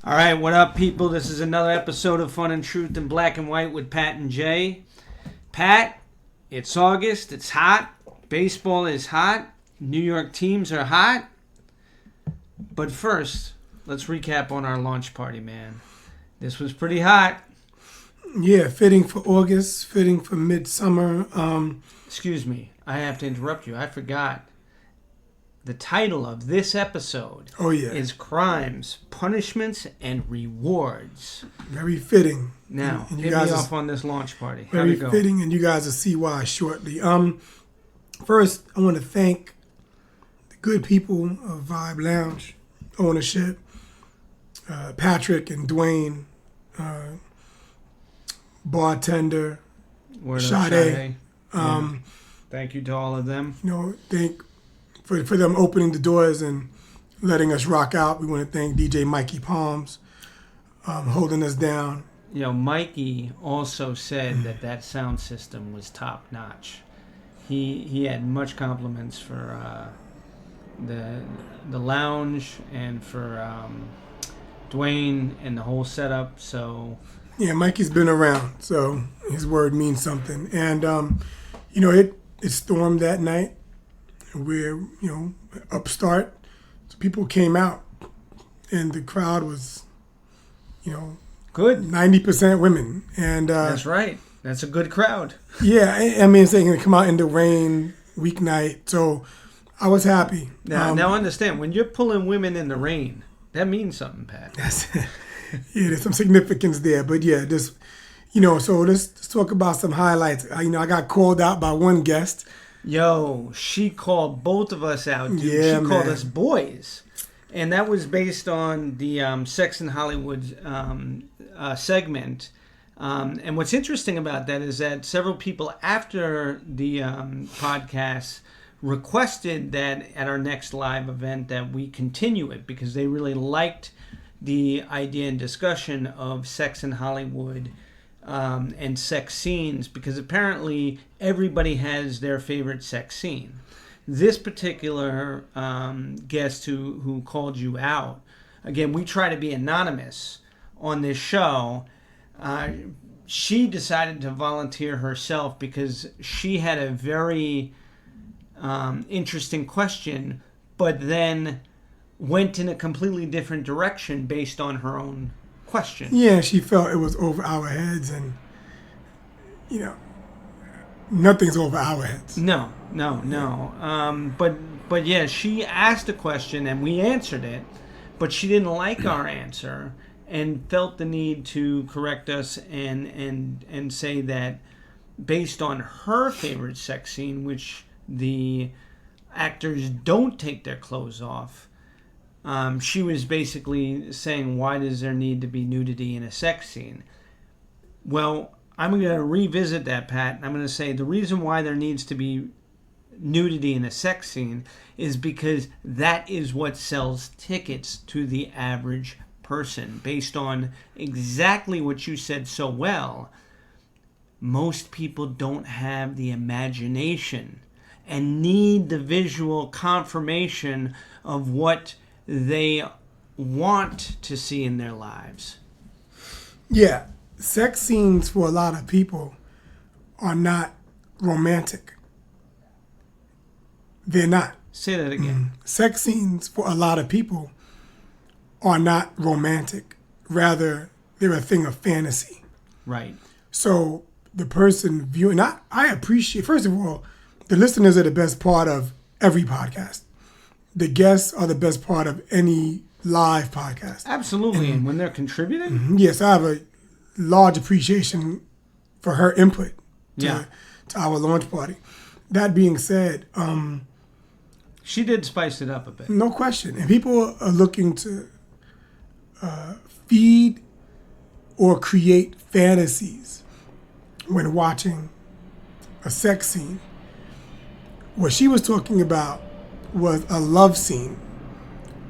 All right, what up, people? This is another episode of Fun and Truth in Black and White with Pat and Jay. Pat, it's August. It's hot. Baseball is hot. New York teams are hot. But first, let's recap on our launch party, man. This was pretty hot. Yeah, fitting for August, fitting for midsummer. Excuse me, I have to interrupt you. I forgot. The title of this episode is Crimes, Punishments, and Rewards. Very fitting. Now, hit me off on this launch party. How'd Very it go? fitting, and you guys will see why shortly. First, I want to thank the good people of Vibe Lounge ownership, Patrick and Dwayne, bartender, Sade. Thank you to all of them. Thank for them opening the doors and letting us rock out. We want to thank DJ Mikey Palms holding us down. Mikey also said that sound system was top notch. He had much compliments for the lounge and for Dwayne and the whole setup. So yeah, Mikey's been around, so his word means something. And it stormed that night. We're upstart, so people came out, and the crowd was, good, 90% women, and that's right. That's a good crowd. Yeah, I mean, they're going to come out in the rain weeknight, so I was happy. Now understand, when you're pulling women in the rain, that means something, Pat. Yeah, there's some significance there, but yeah, so let's talk about some highlights. I got called out by one guest. She called both of us out, dude. Yeah, she called us boys. And that was based on the Sex in Hollywood segment. And what's interesting about that is that several people after the podcast requested that at our next live event that we continue it because they really liked the idea and discussion of Sex in Hollywood and sex scenes, because apparently everybody has their favorite sex scene. This particular guest who called you out, again, we try to be anonymous on this show. She decided to volunteer herself because she had a very interesting question, but then went in a completely different direction based on her own question. Yeah, she felt it was over our heads, and nothing's over our heads. No. But yeah, she asked a question and we answered it, but she didn't like our answer and felt the need to correct us and say that based on her favorite sex scene, which the actors don't take their clothes off, she was basically saying, why does there need to be nudity in a sex scene? Well, I'm going to revisit that, Pat. I'm going to say the reason why there needs to be nudity in a sex scene is because that is what sells tickets to the average person. Based on exactly what you said so well, most people don't have the imagination and need the visual confirmation of what they want to see in their lives. Yeah, sex scenes for a lot of people are not romantic. They're not. Say that again. Sex scenes for a lot of people are not romantic. Rather, they're a thing of fantasy. Right. So the person viewing, I appreciate, first of all, the listeners are the best part of every podcast. The guests are the best part of any live podcast. Absolutely. And when they're contributing? Yes, I have a large appreciation for her input to our launch party. That being said, she did spice it up a bit. No question. And people are looking to feed or create fantasies when watching a sex scene. What she was talking about was a love scene,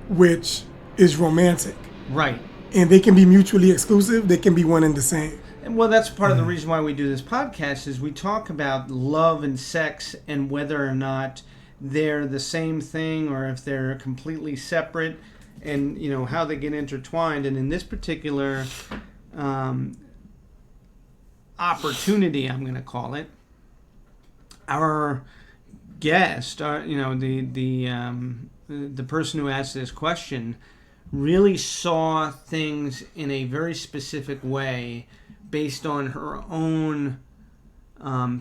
which is romantic. Right. And they can be mutually exclusive. They can be one and the same. And well, that's part of the reason why we do this podcast is we talk about love and sex and whether or not they're the same thing or if they're completely separate. and how they get intertwined. And in this particular opportunity, I'm going to call it, our guest, the person who asked this question, really saw things in a very specific way based on her own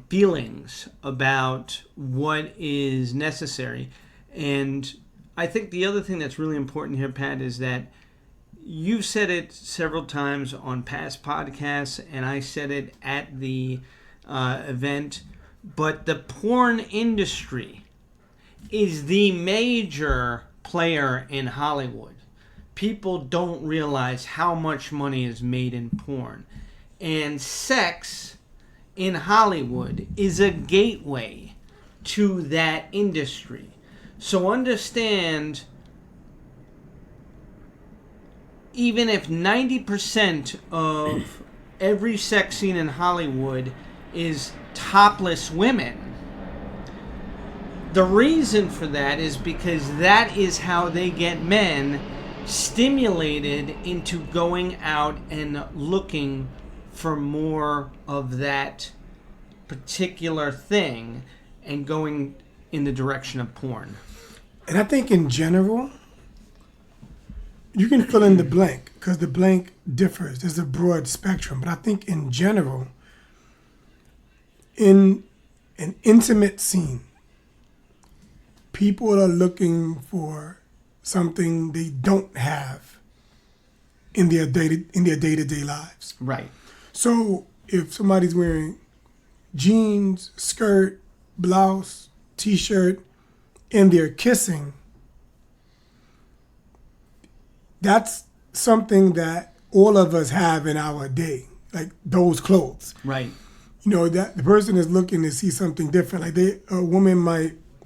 feelings about what is necessary. And I think the other thing that's really important here, Pat, is that you've said it several times on past podcasts, and I said it at the event, but the porn industry is the major player in Hollywood. People don't realize how much money is made in porn. And sex in Hollywood is a gateway to that industry. So understand, even if 90% of every sex scene in Hollywood is topless women, the reason for that is because that is how they get men stimulated into going out and looking for more of that particular thing and going in the direction of porn. And I think in general, you can fill in the blank because the blank differs. There's a broad spectrum. But I think in general, in an intimate scene, people are looking for something they don't have in their day-to-day lives. Right. So if somebody's wearing jeans, skirt, blouse, t-shirt, and they're kissing, that's something that all of us have in our day, like those clothes. Right. That the person is looking to see something different. Like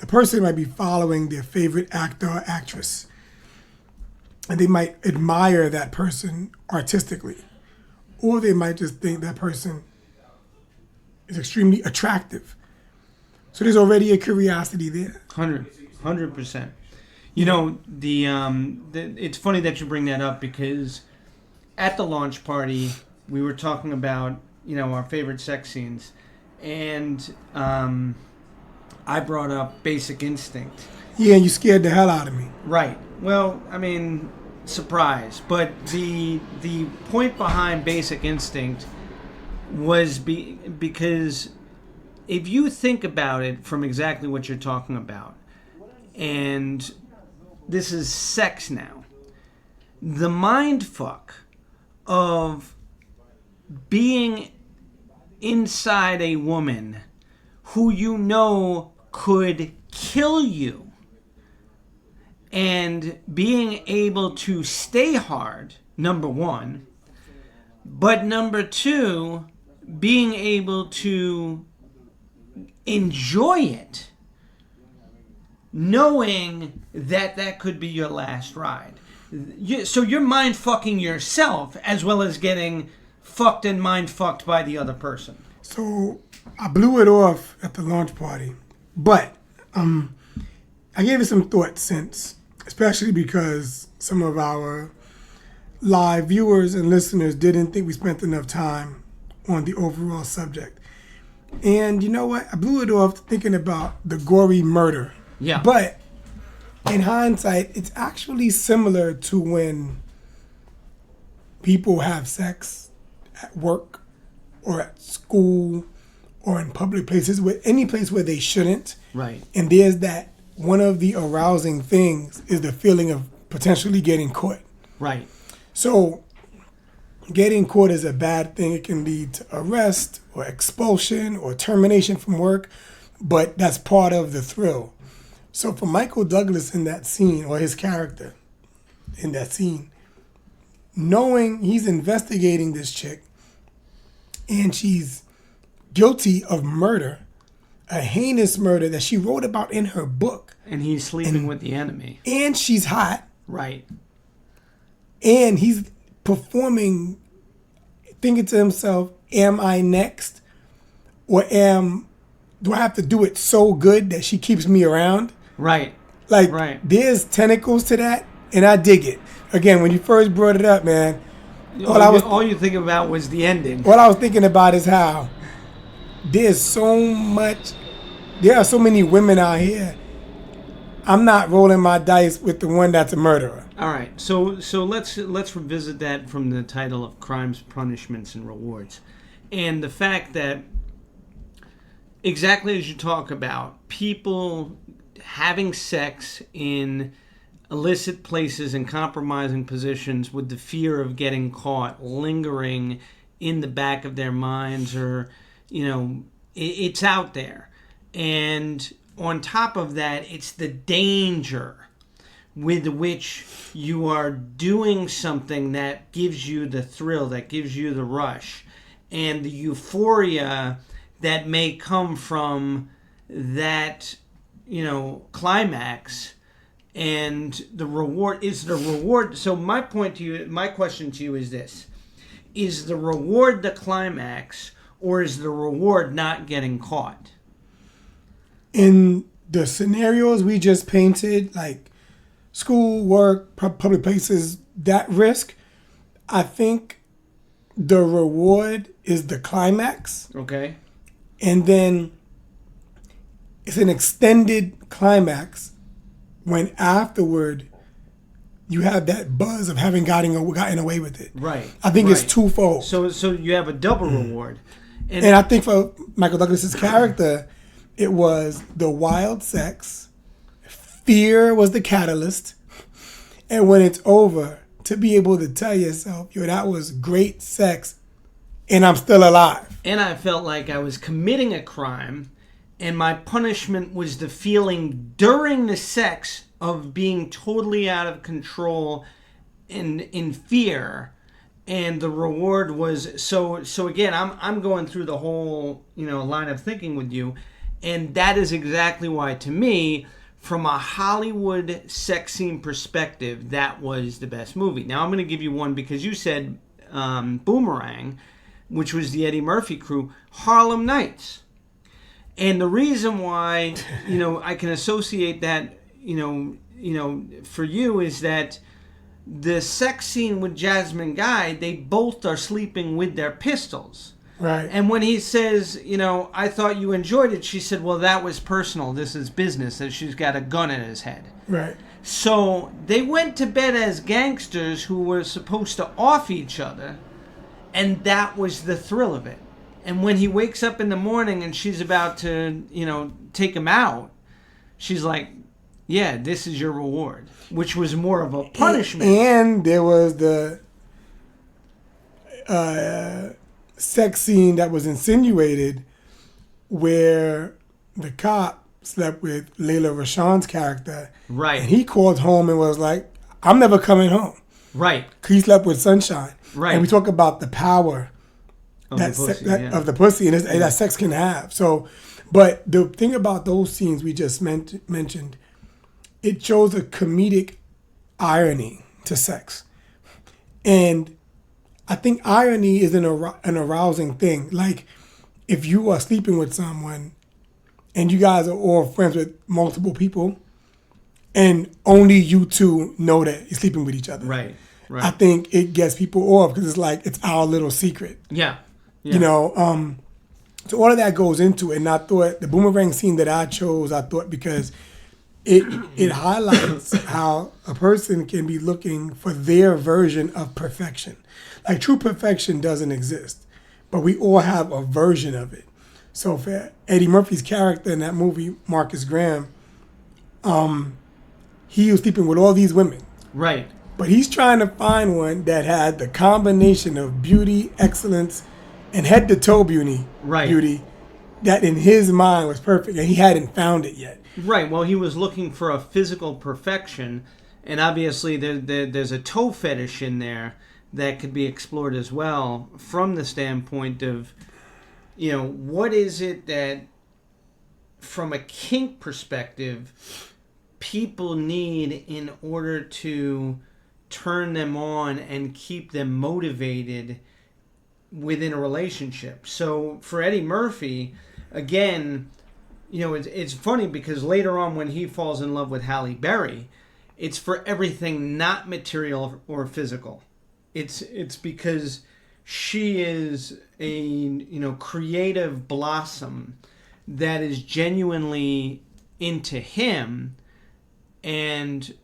a person might be following their favorite actor or actress, and they might admire that person artistically, or they might just think that person is extremely attractive. So there's already a curiosity there. 100%. It's funny that you bring that up because at the launch party we were talking about our favorite sex scenes, and I brought up Basic Instinct. Yeah, and you scared the hell out of me. Right. Well, I mean, surprise. But the point behind Basic Instinct was because if you think about it from exactly what you're talking about, and this is sex now, the mind fuck of being inside a woman who could kill you, and being able to stay hard, number one, but number two, being able to enjoy it, knowing that could be your last ride. So you're mind fucking yourself as well as getting fucked and mind fucked by the other person. So I blew it off at the launch party, but I gave it some thought since, especially because some of our live viewers and listeners didn't think we spent enough time on the overall subject. And you know what? I blew it off thinking about the gory murder. Yeah. But in hindsight, it's actually similar to when people have sex at work or at school or in public places, any place where they shouldn't. Right. And there's that, one of the arousing things is the feeling of potentially getting caught. Right. So getting caught is a bad thing. It can lead to arrest or expulsion or termination from work, but that's part of the thrill. So for Michael Douglas in that scene, or his character in that scene, knowing he's investigating this chick and she's guilty of murder, a heinous murder that she wrote about in her book. And he's sleeping with the enemy. And she's hot. Right. And he's performing, thinking to himself, am I next? Or do I have to do it so good that she keeps me around? Right. Like, right. There's tentacles to that, and I dig it. again, when you first brought it up, man, All you think about was the ending. what I was thinking about is how there's there are so many women out here. I'm not rolling my dice with the one that's a murderer. All right, so let's revisit that from the title of Crimes, Punishments, and Rewards, and the fact that exactly as you talk about people having sex in illicit places and compromising positions with the fear of getting caught lingering in the back of their minds, or it's out there, and on top of that, it's the danger with which you are doing something that gives you the thrill, that gives you the rush, and the euphoria that may come from that, climax, and the reward is the reward. So my question to you is this: is the reward the climax, or is the reward not getting caught? In the scenarios we just painted, like school, work, public places, that risk, I think the reward is the climax. Okay. And then it's an extended climax when afterward you have that buzz of having gotten away with it. Right. I think it's twofold. So you have a double reward. And I think for Michael Douglas's character, it was the wild sex. Fear was the catalyst. And when it's over, to be able to tell yourself, that was great sex and I'm still alive. And I felt like I was committing a crime, and my punishment was the feeling during the sex of being totally out of control and in fear. And the reward was so again, I'm going through the whole, line of thinking with you. And that is exactly why, to me, from a Hollywood sex scene perspective, that was the best movie. Now, I'm going to give you one because you said Boomerang, which was the Eddie Murphy crew, Harlem Nights. And the reason why, I can associate that, for you is that the sex scene with Jasmine Guy, they both are sleeping with their pistols. Right. And when he says, I thought you enjoyed it, she said, well, that was personal. This is business. And she's got a gun in his head. Right. So they went to bed as gangsters who were supposed to off each other. And that was the thrill of it. And when he wakes up in the morning and she's about to, take him out, she's like, yeah, this is your reward, which was more of a punishment. And there was the sex scene that was insinuated where the cop slept with Layla Rashawn's character. Right. And he called home and was like, I'm never coming home. Right. He slept with Sunshine. Right. And we talk about the power of the pussy and that sex can have. So, but the thing about those scenes we just mentioned, it shows a comedic irony to sex. And I think irony is an arousing thing. Like, if you are sleeping with someone and you guys are all friends with multiple people and only you two know that you're sleeping with each other. Right. I think it gets people off because it's like, it's our little secret. Yeah. So all of that goes into it. And I thought the Boomerang scene that I chose, because it highlights how a person can be looking for their version of perfection. Like, true perfection doesn't exist, but we all have a version of it. So for Eddie Murphy's character in that movie, Marcus Graham, he was sleeping with all these women. Right. But he's trying to find one that had the combination of beauty, excellence, and head-to-toe beauty, that in his mind was perfect, and he hadn't found it yet. Right. Well, he was looking for a physical perfection, and obviously there's a toe fetish in there that could be explored as well from the standpoint of, what is it that, from a kink perspective, people need in order to turn them on and keep them motivated within a relationship. So for Eddie Murphy, again, it's funny because later on when he falls in love with Halle Berry, It's for everything not material or physical. It's because she is a creative blossom that is genuinely into him, and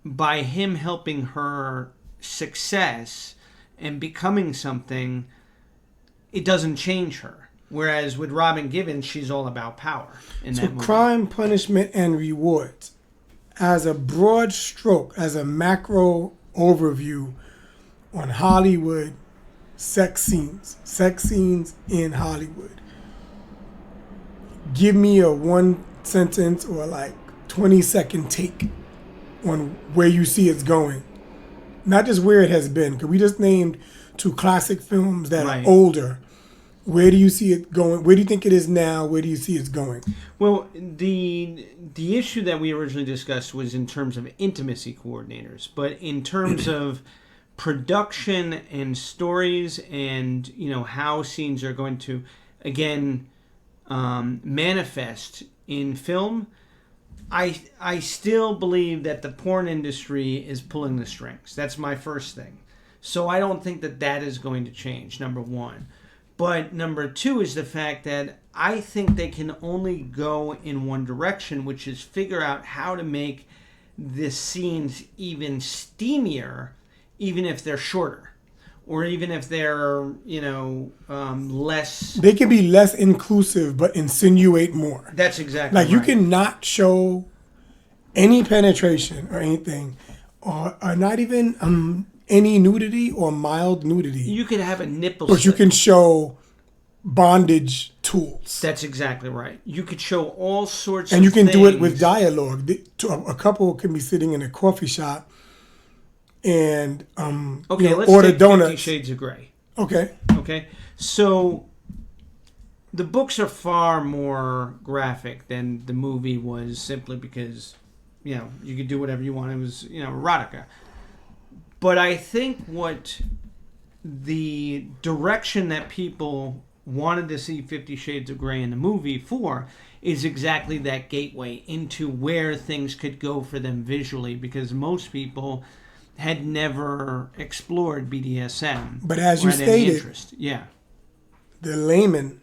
by him helping her success and becoming something, it doesn't change her. Whereas with Robin Givens, she's all about power in that movie. Crime, punishment, and rewards, as a broad stroke, as a macro overview on Hollywood sex scenes in Hollywood. Give me a 1 sentence or like 20-second take on where you see it's going. Not just where it has been, because we just named 2 classic films that are older. Where do you see it going? Where do you think it is now? Where do you see it's going? Well, the issue that we originally discussed was in terms of intimacy coordinators, but in terms of production and stories and how scenes are going to again manifest in film, I still believe that the porn industry is pulling the strings. That's my first thing. So I don't think that is going to change, number one. But number two is the fact that I think they can only go in one direction, which is figure out how to make the scenes even steamier, even if they're shorter. Or even if they're, less... They can be less inclusive, but insinuate more. That's exactly like right. You cannot show any penetration or anything, or not even any nudity or mild nudity. You could have a nipple but you can show bondage tools. That's exactly right. You could show all sorts and of things. And you can do it with dialogue. A couple can be sitting in a coffee shop and let's order take donuts. 50 Shades of Grey. Okay. So the books are far more graphic than the movie was, simply because you could do whatever you want. It was erotica. But I think what the direction that people wanted to see 50 Shades of Grey in the movie for is exactly that gateway into where things could go for them visually, because most people had never explored BDSM. But as you stated, the layman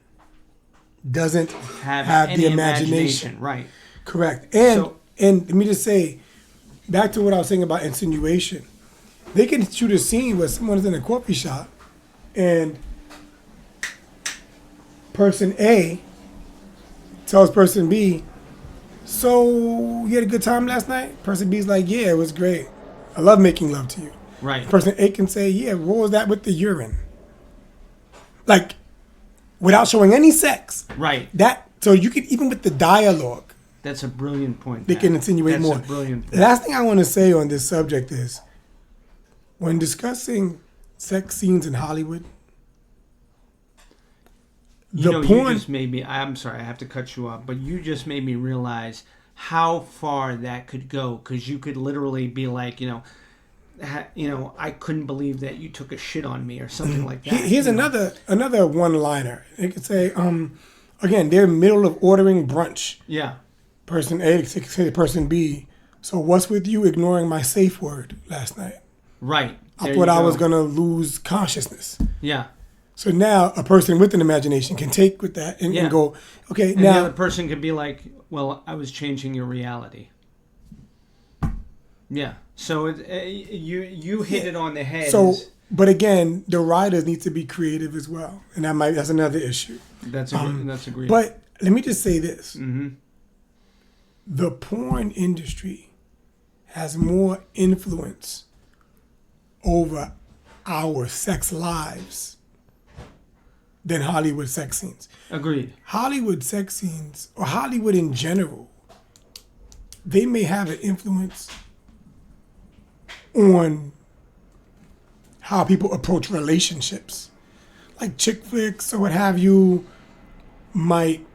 doesn't have the imagination. Right. Correct. And let me just say, back to what I was saying about insinuation. They can shoot a scene where someone's in a coffee shop and person A tells person B, so you had a good time last night? Person B's like, yeah, it was great. I love making love to you. Right. Person A can say, yeah, what was that with the urine? Like, without showing any sex. Right. So you can, even with the dialogue. That's a brilliant point. They can insinuate more. That's a brilliant point. The last thing I want to say on this subject is, when discussing sex scenes in Hollywood, you just made me, I'm sorry, I have to cut you off, but you just made me realize how far that could go, because you could literally be like, I couldn't believe that you took a shit on me or something like that. Here's another one-liner. They could say, again, they're middle of ordering brunch. Yeah. Person A could say to person B, so what's with you ignoring my safe word last night? Right. I thought I was going to lose consciousness. Yeah. So now a person with an imagination can take with that and go, okay, and now... the other person could be like, well, I was changing your reality. Yeah. So you hit it on the head. So, but again, the writers need to be creative as well. And that's another issue. That's agreed. But let me just say this. Mm-hmm. The porn industry has more influence over our sex lives than Hollywood sex scenes. Agreed. Hollywood sex scenes, or Hollywood in general, they may have an influence on how people approach relationships. Like chick flicks or what have you might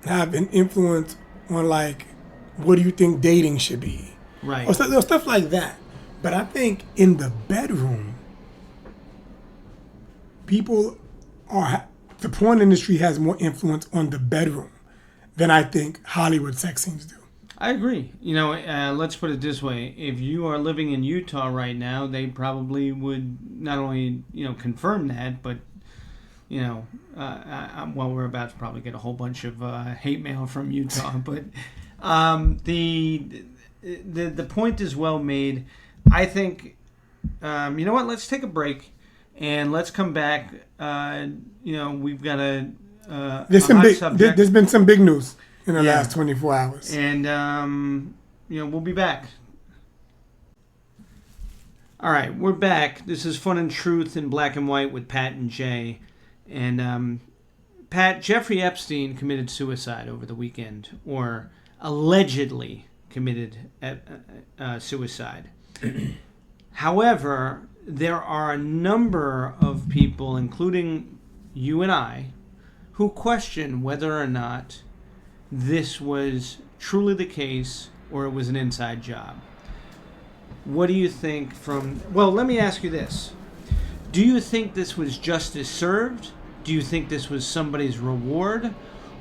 have an influence on, like, what do you think dating should be? Right. Or stuff like that. But I think in the bedroom, the porn industry has more influence on the bedroom than I think Hollywood sex scenes do. I agree. You know, let's put it this way: if you are living in Utah right now, they probably would not only confirm that, but well, we're about to probably get a whole bunch of hate mail from Utah, but the point is well made. I think you know what? Let's take a break and let's come back. We've got there's been some big news in the last 24 hours, and we'll be back. All right, we're back. This is Fun and Truth in Black and White with Pat and Jay. And Pat, Jeffrey Epstein committed suicide over the weekend, or allegedly committed suicide. However, there are a number of people, including you and I, who question whether or not this was truly the case or it was an inside job. What do you think well, let me ask you this. Do you think this was justice served? Do you think this was somebody's reward?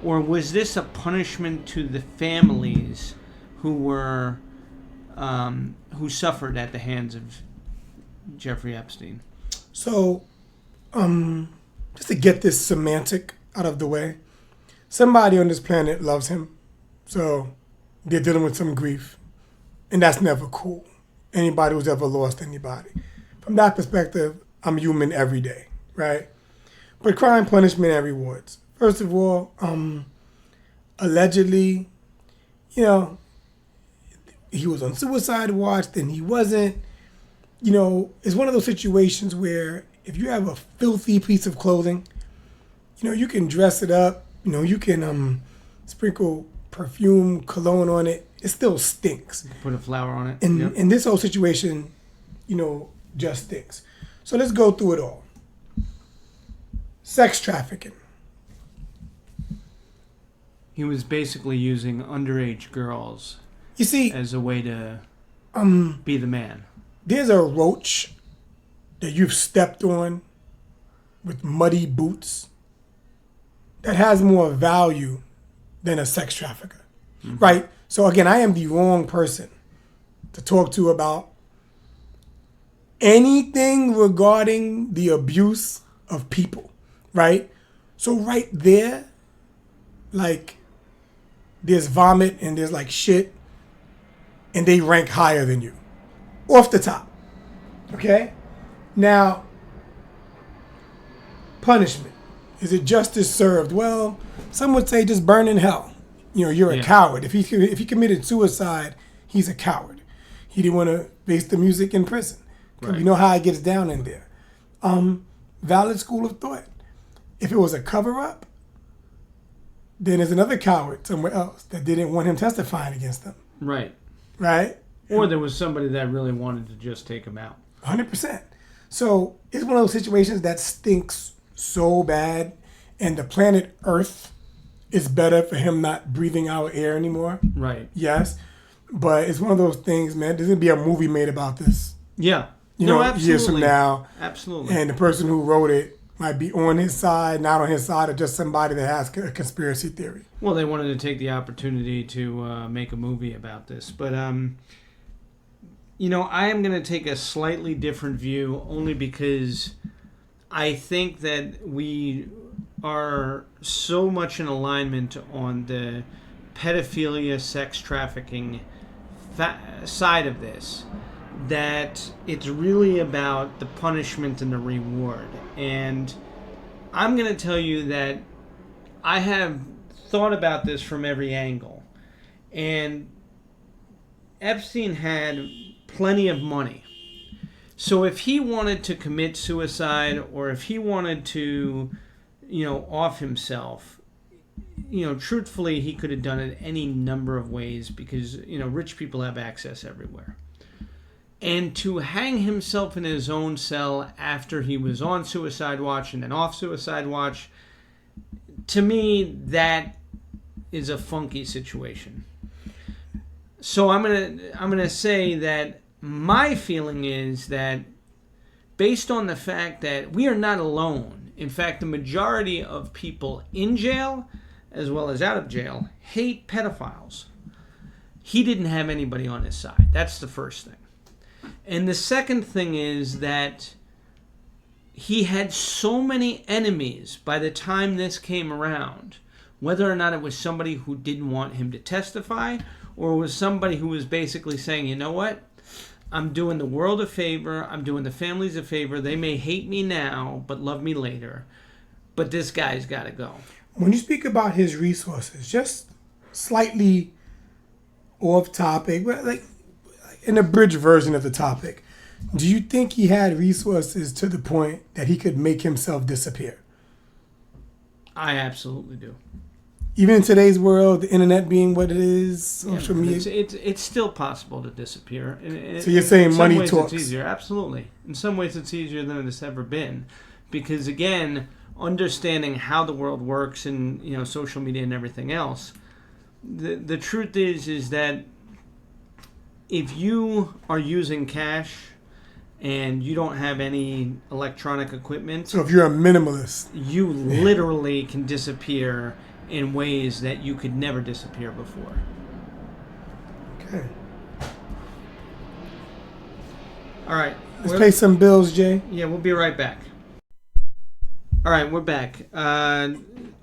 Or was this a punishment to the families who suffered at the hands of Jeffrey Epstein? So, just to get this semantic out of the way, somebody on this planet loves him. So, they're dealing with some grief. And that's never cool. Anybody who's ever lost anybody. From that perspective, I'm human every day, right? But crime, punishment, and rewards. First of all, allegedly, he was on suicide watch, then he wasn't. It's one of those situations where if you have a filthy piece of clothing, you can dress it up, you can sprinkle perfume, cologne on it. It still stinks. Put a flower on it. And in this whole situation, just stinks. So let's go through it all. Sex trafficking. He was basically using underage girls, you see, as a way to be the man. There's a roach that you've stepped on with muddy boots that has more value than a sex trafficker, right? So again, I am the wrong person to talk to about anything regarding the abuse of people, right? So right there, like, there's vomit and there's like shit, and they rank higher than you, off the top, okay? Now, punishment. Is it justice served? Well, some would say just burn in hell. You're a coward. If he committed suicide, he's a coward. He didn't want to face the music in prison. Right. You know how it gets down in there. Valid school of thought. If it was a cover-up, then there's another coward somewhere else that didn't want him testifying against them. Right. Right? Or there was somebody that really wanted to just take him out. 100%. So it's one of those situations that stinks so bad, and the planet Earth is better for him not breathing our air anymore. Right. Yes. But it's one of those things, man. There's going to be a movie made about this. Yeah. Years from now. Absolutely. And the person who wrote it might be on his side, not on his side, or just somebody that has a conspiracy theory. Well, they wanted to take the opportunity to make a movie about this. But, I am going to take a slightly different view only because I think that we are so much in alignment on the pedophilia, sex trafficking side of this that it's really about the punishment and the reward. And I'm going to tell you that I have thought about this from every angle. And Epstein had plenty of money. So if he wanted to commit suicide or if he wanted to, off himself, truthfully, he could have done it any number of ways because, rich people have access everywhere. And to hang himself in his own cell after he was on suicide watch and then off suicide watch, to me, that is a funky situation. So I'm gonna say that my feeling is that based on the fact that we are not alone, in fact, the majority of people in jail as well as out of jail hate pedophiles. he didn't have anybody on his side. That's the first thing. And the second thing is that he had so many enemies by the time this came around, whether or not it was somebody who didn't want him to testify, or it was somebody who was basically saying, you know what, I'm doing the world a favor, I'm doing the families a favor, they may hate me now, but love me later, but this guy's got to go. When you speak about his resources, just slightly off topic, but like an abridged version of the topic, do you think he had resources to the point that he could make himself disappear? I absolutely do. Even in today's world, the internet being what it is, social media. It's still possible to disappear. So you're saying money talks? In some ways it's easier. Absolutely. In some ways it's easier than it's ever been. Because again, understanding how the world works and social media and everything else, the truth is that if you are using cash and you don't have any electronic equipment, so if you're a minimalist, you literally can disappear in ways that you could never disappear before. Okay. All right. Let's pay some bills, Jay. Yeah, we'll be right back. All right, we're back.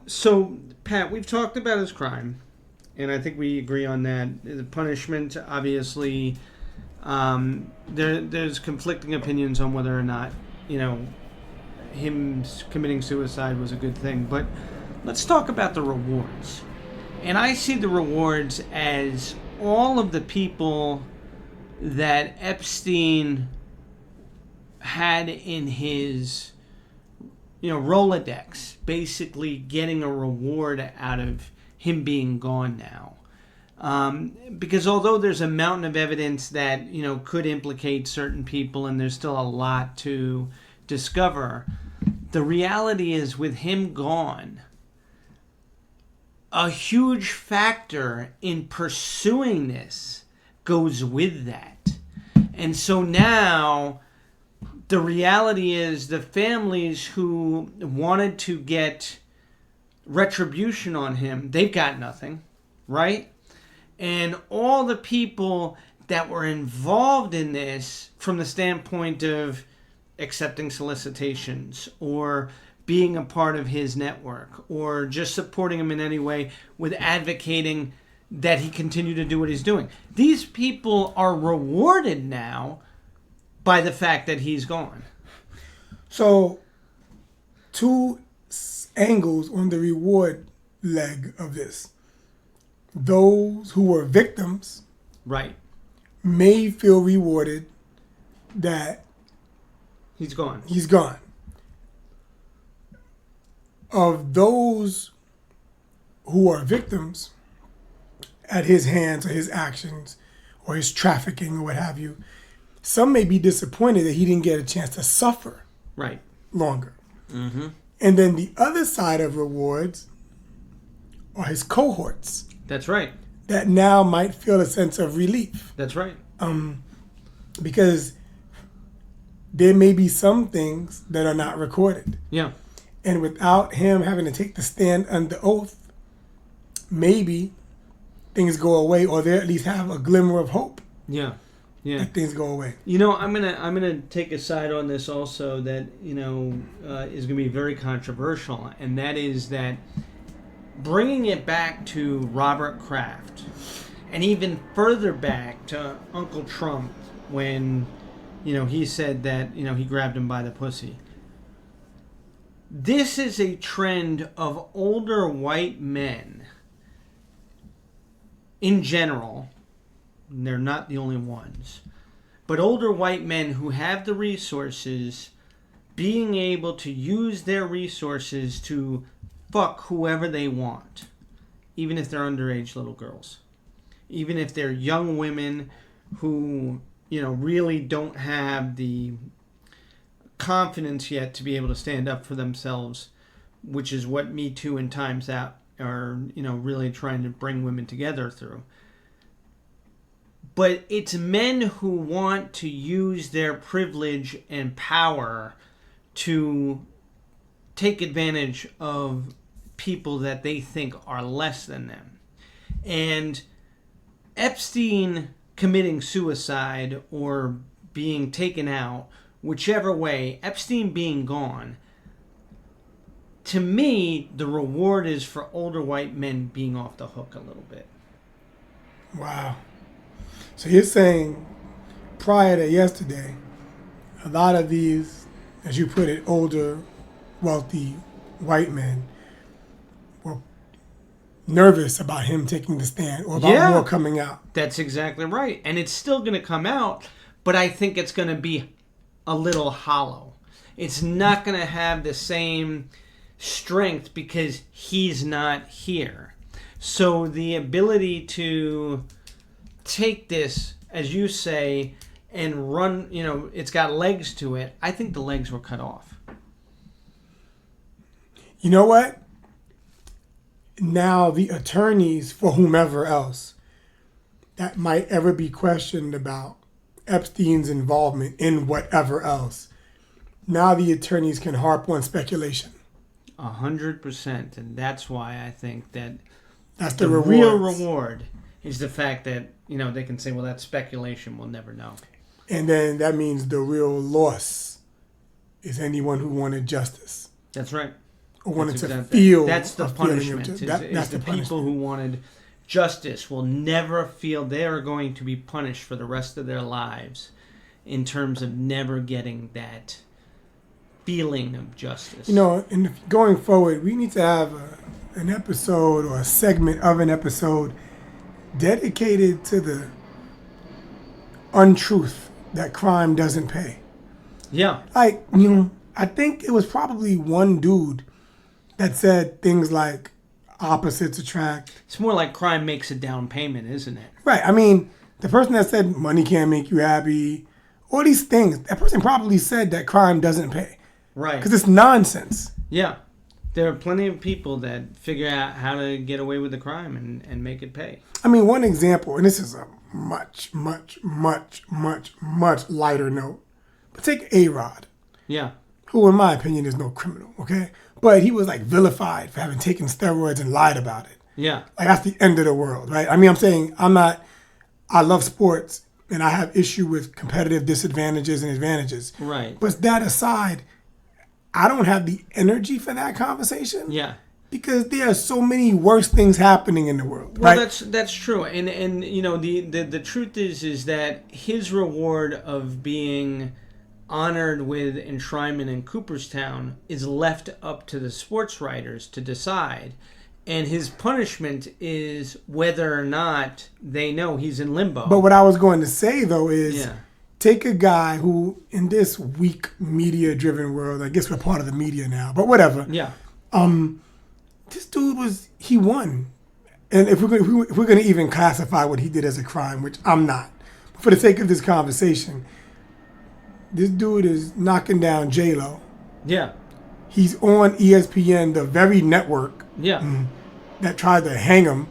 So, Pat, we've talked about his crime, and I think we agree on that. The punishment, obviously, there's conflicting opinions on whether or not, him committing suicide was a good thing. But let's talk about the rewards. And I see the rewards as all of the people that Epstein had in his Rolodex, basically getting a reward out of him being gone now. Because although there's a mountain of evidence that, could implicate certain people and there's still a lot to discover, the reality is with him gone, a huge factor in pursuing this goes with that. And so now the reality is the families who wanted to get retribution on him, they've got nothing, right? And all the people that were involved in this from the standpoint of accepting solicitations or being a part of his network or just supporting him in any way with advocating that he continue to do what he's doing. These people are rewarded now by the fact that he's gone. So, two angles on the reward leg of this. Those who were victims, right, may feel rewarded that he's gone. He's gone. Of those who are victims at his hands or his actions or his trafficking or what have you, some may be disappointed that he didn't get a chance to suffer right longer. Mm-hmm. And then the other side of rewards are his cohorts. That's right. That now might feel a sense of relief. That's right. Because there may be some things that are not recorded. Yeah. And without him having to take the stand under oath, maybe things go away, or they at least have a glimmer of hope. Yeah. Yeah. That things go away. I'm gonna take a side on this also that is gonna be very controversial, and that is that bringing it back to Robert Kraft, and even further back to Uncle Trump when he said that he grabbed him by the pussy. This is a trend of older white men in general. They're not the only ones, but older white men who have the resources being able to use their resources to fuck whoever they want, even if they're underage little girls, even if they're young women who really don't have the confidence yet to be able to stand up for themselves, which is what Me Too and Time's Out are really trying to bring women together through. But it's men who want to use their privilege and power to take advantage of people that they think are less than them. And Epstein committing suicide or being taken out, whichever way, Epstein being gone, to me, the reward is for older white men being off the hook a little bit. Wow. So you're saying prior to yesterday, a lot of these, as you put it, older, wealthy white men were nervous about him taking the stand or about more coming out. That's exactly right. And it's still going to come out, but I think it's going to be a little hollow. It's not going to have the same strength because he's not here. So the ability to take this, as you say, and run, it's got legs to it. I think the legs were cut off. You know what? Now the attorneys for whomever else that might ever be questioned about Epstein's involvement in whatever else, now the attorneys can harp on speculation. 100%. And that's why I think that's the real reward is the fact that, they can say, well, that's speculation. We'll never know. And then that means the real loss is anyone who wanted justice. That's right. Or wanted to feel. That's the punishment. That's the people who wanted justice will never feel they are going to be punished for the rest of their lives in terms of never getting that feeling of justice. And going forward, we need to have an episode or a segment of an episode dedicated to the untruth that crime doesn't pay. Yeah. I think it was probably one dude that said things like opposites attract. It's more like crime makes a down payment, isn't it? Right. I mean, the person that said money can't make you happy, all these things, that person probably said that crime doesn't pay. Right. Because it's nonsense. Yeah. There are plenty of people that figure out how to get away with the crime and make it pay. I mean, one example, and this is a much, much, much, much, much lighter note, but take A-Rod. Yeah. Who, in my opinion, is no criminal, okay? But he was, vilified for having taken steroids and lied about it. Yeah. That's the end of the world, right? I mean, I'm saying I love sports, and I have issue with competitive disadvantages and advantages. Right. But that aside, I don't have the energy for that conversation. Yeah. Because there are so many worse things happening in the world. Well, right? that's true. And the truth is that his reward of being honored with enshrinement in Cooperstown is left up to the sports writers to decide. And his punishment is whether or not they know he's in limbo. But what I was going to say, though, is take a guy who, in this weak media-driven world, I guess we're part of the media now, but whatever. Yeah. This dude he won. And if we're going to even classify what he did as a crime, which I'm not, but for the sake of this conversation, this dude is knocking down J-Lo. Yeah. He's on ESPN, the very network that tried to hang him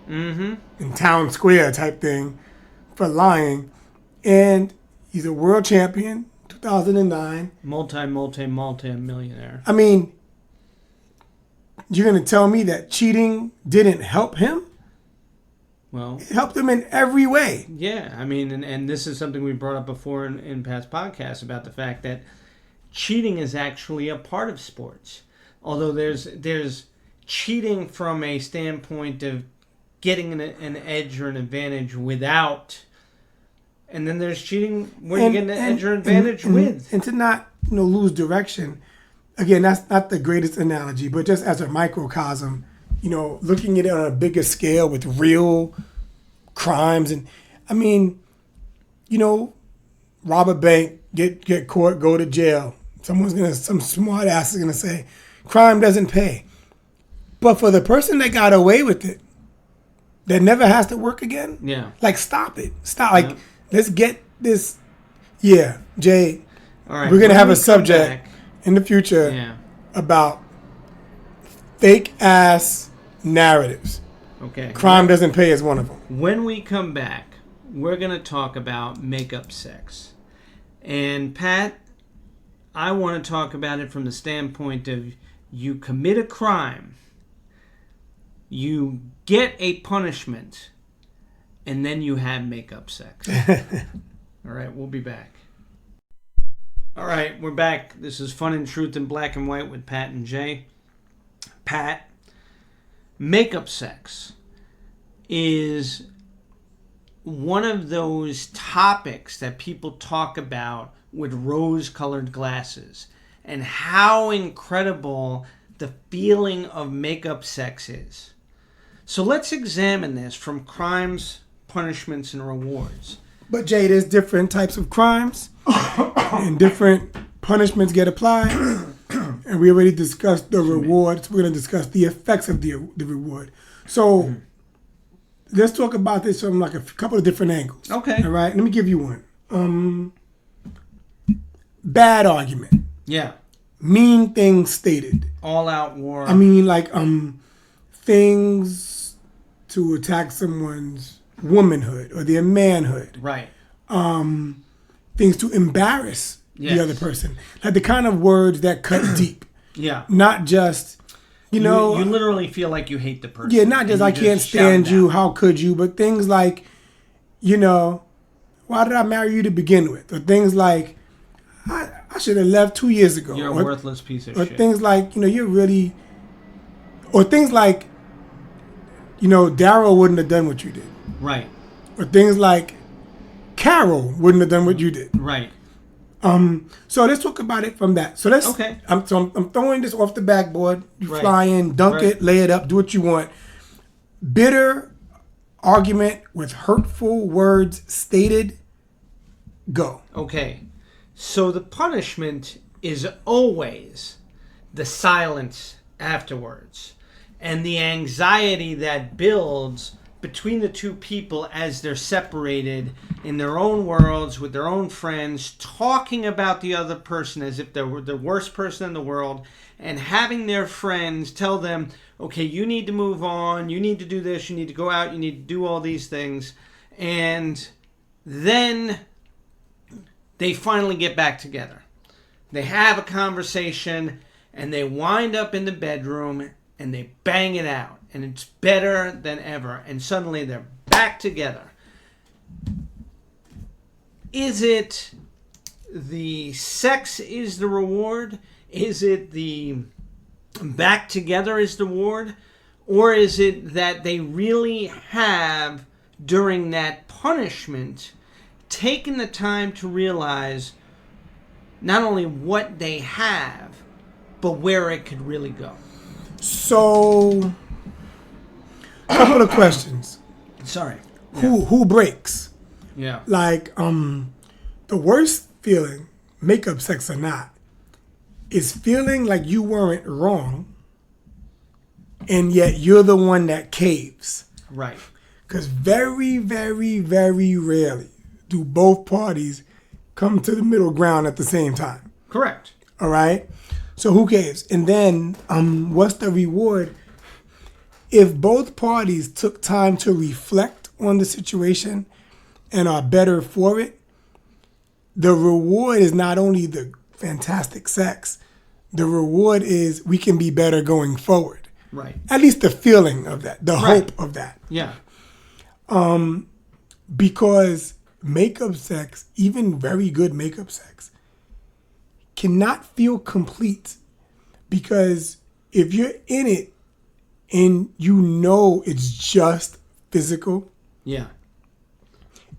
in Town Square type thing for lying. And he's a world champion, 2009. Multi-millionaire. I mean, you're going to tell me that cheating didn't help him? Well, it helped him in every way. Yeah, I mean, and this is something we brought up before in past podcasts about the fact that cheating is actually a part of sports. Although there's cheating from a standpoint of getting an edge or an advantage without, and then there's cheating where you get an edge or advantage with. And to not lose direction. Again, that's not the greatest analogy, but just as a microcosm, looking at it on a bigger scale with real crimes. And I mean, rob a bank, get caught, go to jail. Some smart ass is going to say, crime doesn't pay. But for the person that got away with it, that never has to work again, stop it. Stop. Let's get this. Yeah, Jay, all right, we're going to have a subject in the future about fake ass narratives. Okay. Crime doesn't pay is one of them. When we come back, we're going to talk about makeup sex. And Pat, I want to talk about it from the standpoint of you commit a crime, you get a punishment, and then you have makeup sex. All right, we'll be back. All right, we're back. This is Fun and Truth in Black and White with Pat and Jay. Pat, makeup sex is one of those topics that people talk about with rose-colored glasses, and how incredible the feeling of makeup sex is. So let's examine this from crimes, punishments, and rewards. But Jay, there's different types of crimes and different punishments get applied. And we already discussed the rewards. We're going to discuss the effects of the reward. So let's talk about this from like a couple of different angles. Okay. All right. Let me give you one. Bad argument. Yeah. Mean things stated. All out war. I mean, like things to attack someone's womanhood or their manhood. Right. Things to embarrass the other person. Like the kind of words that cut deep. Yeah. Not just, you know. You literally feel like you hate the person. Yeah, not just I can't stand you, how could you, but things like, you know, why did I marry you to begin with? Or things like, I should have left 2 years ago. You're a worthless piece of shit. Or things like, you know, you're really, or things like, you know, Daryl wouldn't have done what you did. Right. Or things like, Carol wouldn't have done what you did. Right. So let's talk about it from that. So let's. Okay. I'm throwing this off the backboard. You fly in, dunk it, lay it up, do what you want. Bitter argument with hurtful words stated. Go. Okay. So the punishment is always the silence afterwards, and the anxiety that builds between the two people as they're separated in their own worlds with their own friends, talking about the other person as if they were the worst person in the world, and having their friends tell them, okay, you need to move on, you need to do this, you need to go out, you need to do all these things. And then they finally get back together. They have a conversation, and they wind up in the bedroom, and they bang it out. And it's better than ever. And suddenly they're back together. Is it the sex is the reward? Is it the back together is the reward? Or is it that they really have, during that punishment, taken the time to realize not only what they have, but where it could really go? So, a couple of questions. Sorry. Who breaks? Yeah. Like, the worst feeling, makeup sex or not, is feeling like you weren't wrong, and yet you're the one that caves. Right. Because very, very, very rarely do both parties come to the middle ground at the same time. Correct. All right? So who caves? And then what's the reward? If both parties took time to reflect on the situation and are better for it, the reward is not only the fantastic sex, the reward is we can be better going forward. Right. At least the feeling of that, the hope of that. Yeah. Because makeup sex, even very good makeup sex, cannot feel complete, because if you're in it and you know it's just physical, Yeah.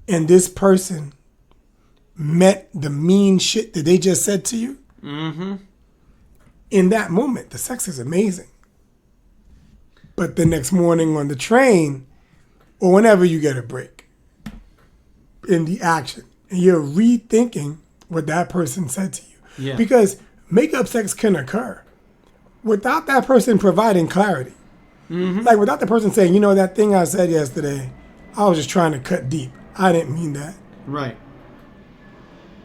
and this person met the mean shit that they just said to you, in that moment, the sex is amazing. But the next morning on the train, or whenever you get a break in the action, and you're rethinking what that person said to you. Yeah. Because makeup sex can occur without that person providing clarity. Like without the person saying, you know, that thing I said yesterday, I was just trying to cut deep. I didn't mean that. Right.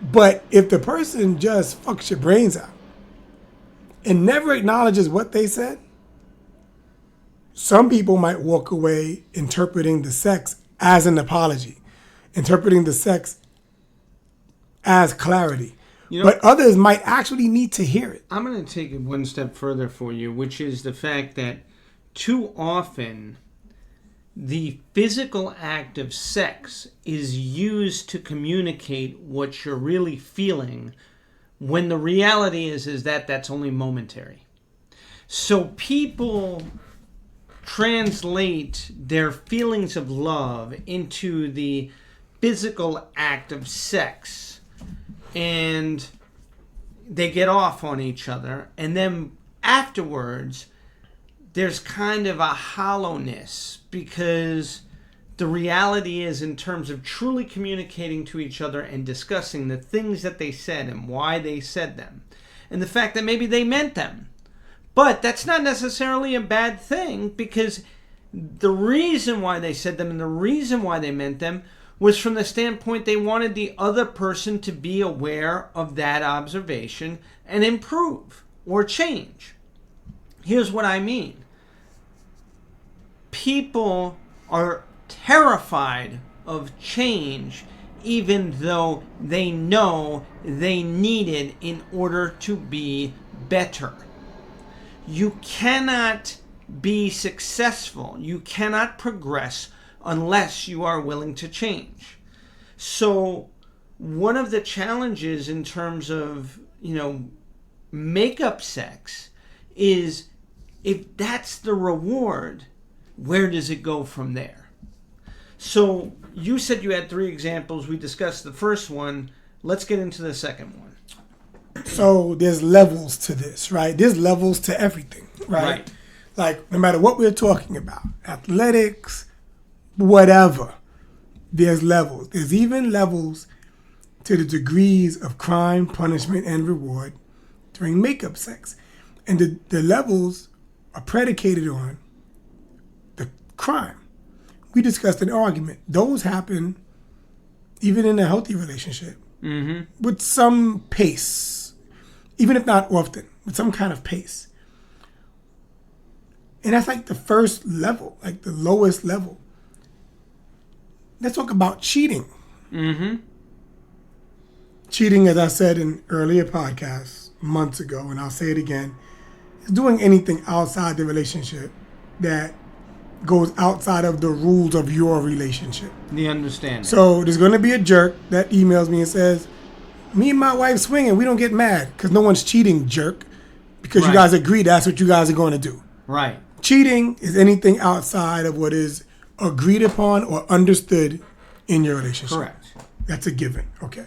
But if the person just fucks your brains out and never acknowledges what they said, some people might walk away interpreting the sex as an apology, interpreting the sex as clarity. You know, but others might actually need to hear it. I'm going to take it one step further for you, which is the fact that too often the physical act of sex is used to communicate what you're really feeling, when the reality is that that's only momentary. So people translate their feelings of love into the physical act of sex, and they get off on each other, and then afterwards there's kind of a hollowness, because the reality is, in terms of truly communicating to each other and discussing the things that they said and why they said them, and the fact that maybe they meant them. But that's not necessarily a bad thing, because the reason why they said them and the reason why they meant them was from the standpoint they wanted the other person to be aware of that observation and improve or change. Here's what I mean. People are terrified of change, even though they know they need it in order to be better. You cannot be successful, you cannot progress unless you are willing to change. So one of the challenges in terms of, makeup sex is, if that's the reward, where does it go from there? So you said you had 3 examples. We discussed the first one. Let's get into the second one. So there's levels to this, right? There's levels to everything, right? Like, no matter what we're talking about, athletics, whatever, there's levels. There's even levels to the degrees of crime, punishment, and reward during makeup sex. And the levels are predicated on the crime. We discussed an argument. Those happen even in a healthy relationship with some pace, even if not often, with some kind of pace. And that's like the first level, like the lowest level. Let's talk about cheating. Cheating, as I said in earlier podcasts months ago, and I'll say it again, is doing anything outside the relationship that goes outside of the rules of your relationship. The understanding. So there's going to be a jerk that emails me and says, me and my wife swinging, we don't get mad because no one's cheating, jerk, because you guys agree that's what you guys are going to do. Right. Cheating is anything outside of what is agreed upon or understood in your relationship. Correct. That's a given. Okay.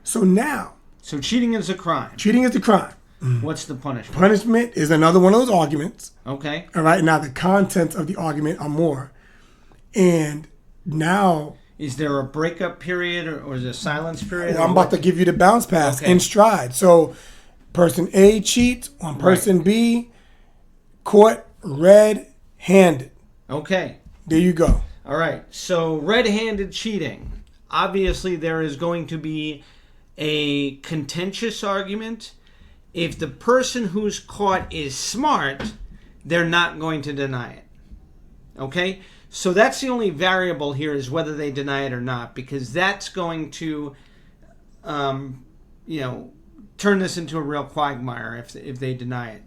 So now. So cheating is a crime. Cheating is the crime. What's the punishment? Punishment is another one of those arguments. Okay. All right. Now the contents of the argument are more. And now. Is there a breakup period or is there a silence period? Well, I'm about to give you the bounce pass in stride. So person A cheats on person B, caught red-handed. Okay. There you go. All right. So red-handed cheating. Obviously, there is going to be a contentious argument. If the person who's caught is smart, they're not going to deny it. Okay? So that's the only variable here, is whether they deny it or not, because that's going to, turn this into a real quagmire if they deny it.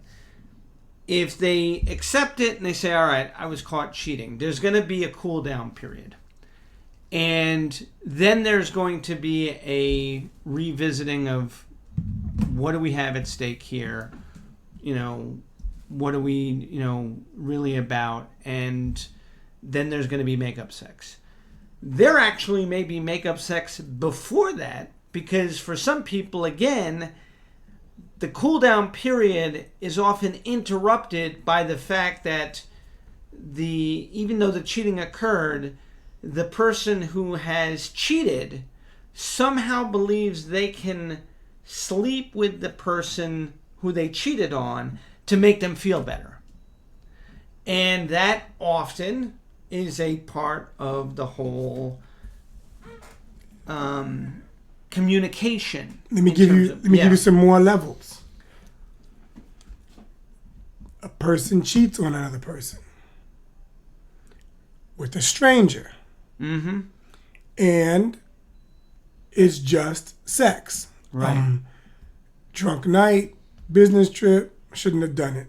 If they accept it and they say, all right, I was caught cheating, there's going to be a cool down period. And then there's going to be a revisiting of, what do we have at stake here? What are we, really about? And then there's going to be makeup sex. There actually may be makeup sex before that, because for some people, again, the cool down period is often interrupted by the fact that even though the cheating occurred, the person who has cheated somehow believes they can sleep with the person who they cheated on to make them feel better. And that often is a part of the whole communication. Let me give you some more levels. A person cheats on another person with a stranger. And it's just sex. Right. Drunk night, business trip, shouldn't have done it.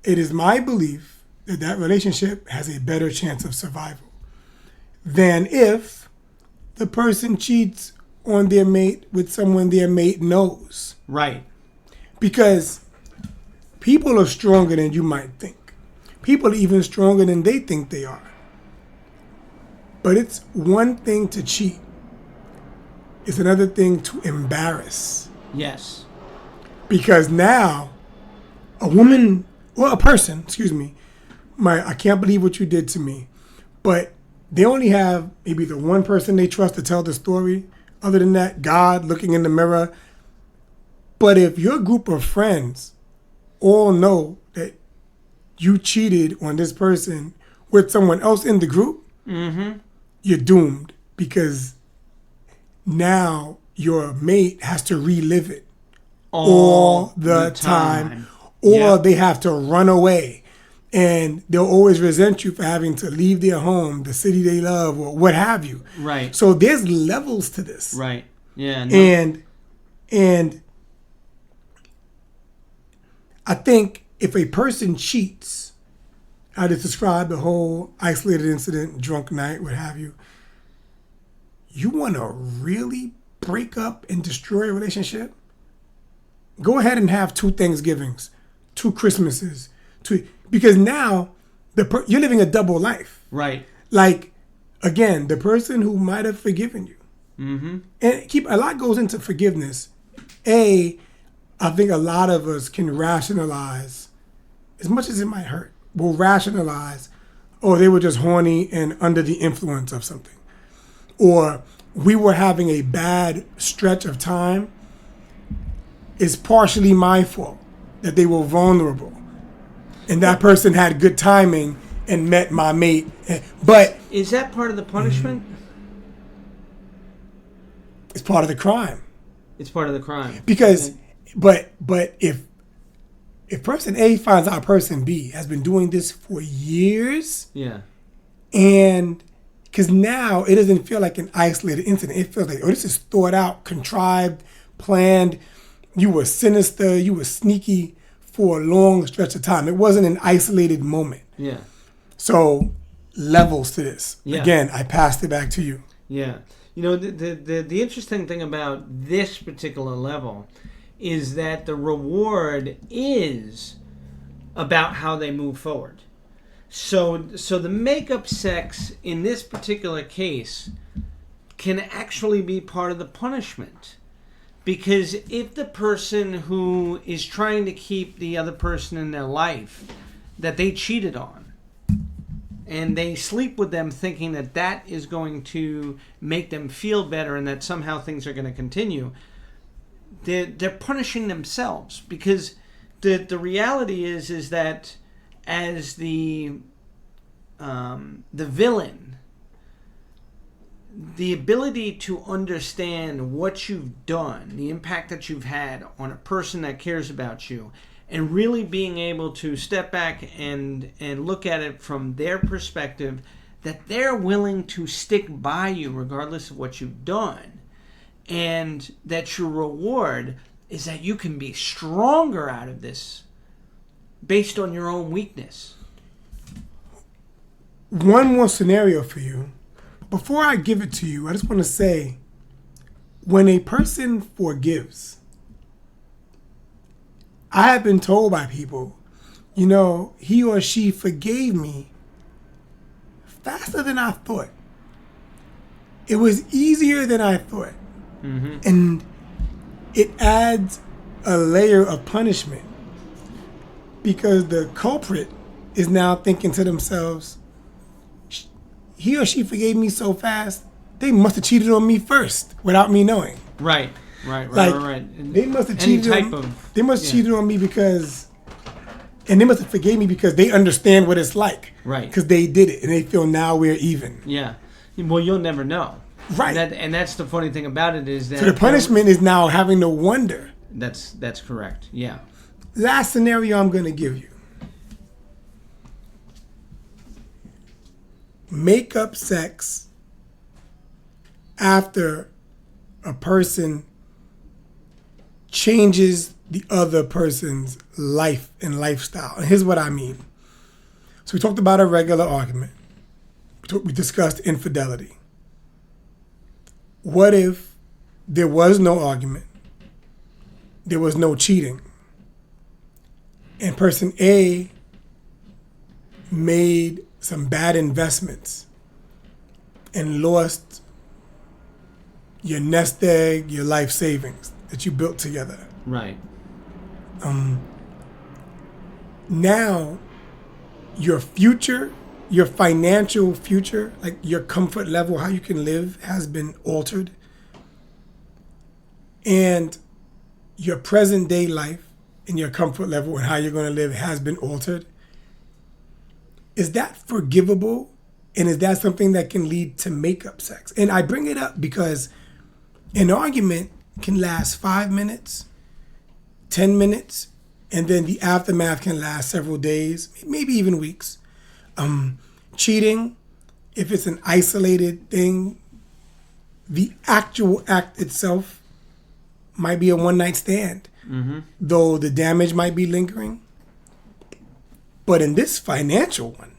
It is my belief that relationship has a better chance of survival than if the person cheats on their mate with someone their mate knows. Right. Because people are stronger than you might think. People are even stronger than they think they are. But it's one thing to cheat. It's another thing to embarrass. Yes. Because now, a woman, or a person, excuse me, I can't believe what you did to me. But they only have maybe the one person they trust to tell the story. Other than that, God looking in the mirror. But if your group of friends all know that you cheated on this person with someone else in the group, you're doomed, because now your mate has to relive it all the time. Or they have to run away, and they'll always resent you for having to leave their home, the city they love, or what have you. Right. So there's levels to this. Right. Yeah. No. And I think if a person cheats, I just described the whole isolated incident, drunk night, what have you. You want to really break up and destroy a relationship? Go ahead and have 2 Thanksgivings, 2 Christmases, because now you're living a double life. Right. Like, again, the person who might have forgiven you. And a lot goes into forgiveness. I think a lot of us can rationalize, as much as it might hurt, we'll rationalize, oh, they were just horny and under the influence of something. Or we were having a bad stretch of time. It's partially my fault that they were vulnerable. And that person had good timing and met my mate. But is that part of the punishment? It's part of the crime. It's part of the crime. Because, but if person A finds out person B has been doing this for years, and because now it doesn't feel like an isolated incident. It feels like, oh, this is thought out, contrived, planned. You were sinister, you were sneaky for a long stretch of time. It wasn't an isolated moment. Yeah. So, levels to this. Yeah. Again, I passed it back to you. Yeah. You know, the interesting thing about this particular level is that the reward is about how they move forward. So the makeup sex in this particular case can actually be part of the punishment. Because if the person who is trying to keep the other person in their life that they cheated on, and they sleep with them thinking that that is going to make them feel better and that somehow things are going to continue, they're punishing themselves. Because the reality is that as the villain, the ability to understand what you've done, the impact that you've had on a person that cares about you, and really being able to step back and look at it from their perspective, that they're willing to stick by you regardless of what you've done, and that your reward is that you can be stronger out of this based on your own weakness. One more scenario for you. Before I give it to you, I just want to say, when a person forgives, I have been told by people, you know, he or she forgave me faster than I thought. It was easier than I thought. And it adds a layer of punishment, because the culprit is now thinking to themselves, he or she forgave me so fast, they must have cheated on me first without me knowing. Right. They must have cheated on me because, and they must have forgave me because they understand what it's like. Right. Because they did it and they feel now we're even. Yeah. Well, you'll never know. Right. And that's the funny thing about it is that. So the punishment is now having to wonder. That's correct. Yeah. Last scenario I'm going to give you. Make-up sex after a person changes the other person's life and lifestyle. And here's what I mean. So we talked about a regular argument. We discussed infidelity. What if there was no argument? There was no cheating. And person A made some bad investments and lost your nest egg, your life savings that you built together. Right. Now, your future, your financial future, like your comfort level, how you can live, has been altered. And your present day life and your comfort level and how you're going to live has been altered. Is that forgivable? And is that something that can lead to makeup sex? And I bring it up because an argument can last 5 minutes, 10 minutes, and then the aftermath can last several days, maybe even weeks. Cheating, if it's an isolated thing, the actual act itself might be a one-night stand, though the damage might be lingering. But in this financial one,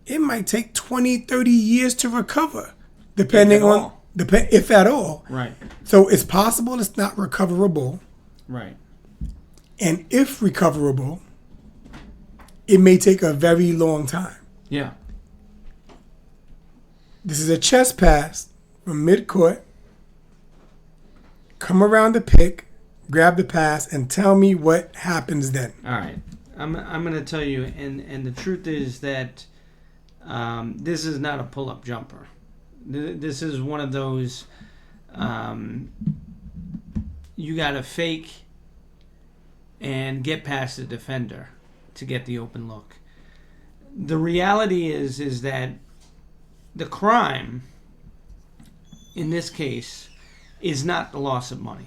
it might take 20, 30 years to recover, depending on, if at all. Right. So it's possible it's not recoverable. Right. And if recoverable, it may take a very long time. Yeah. This is a chess pass from mid-court. Come around the pick, grab the pass, and tell me what happens then. All right. I'm going to tell you, and the truth is that this is not a pull-up jumper. This is one of those, you got to fake and get past the defender to get the open look. The reality is that the crime, in this case, is not the loss of money.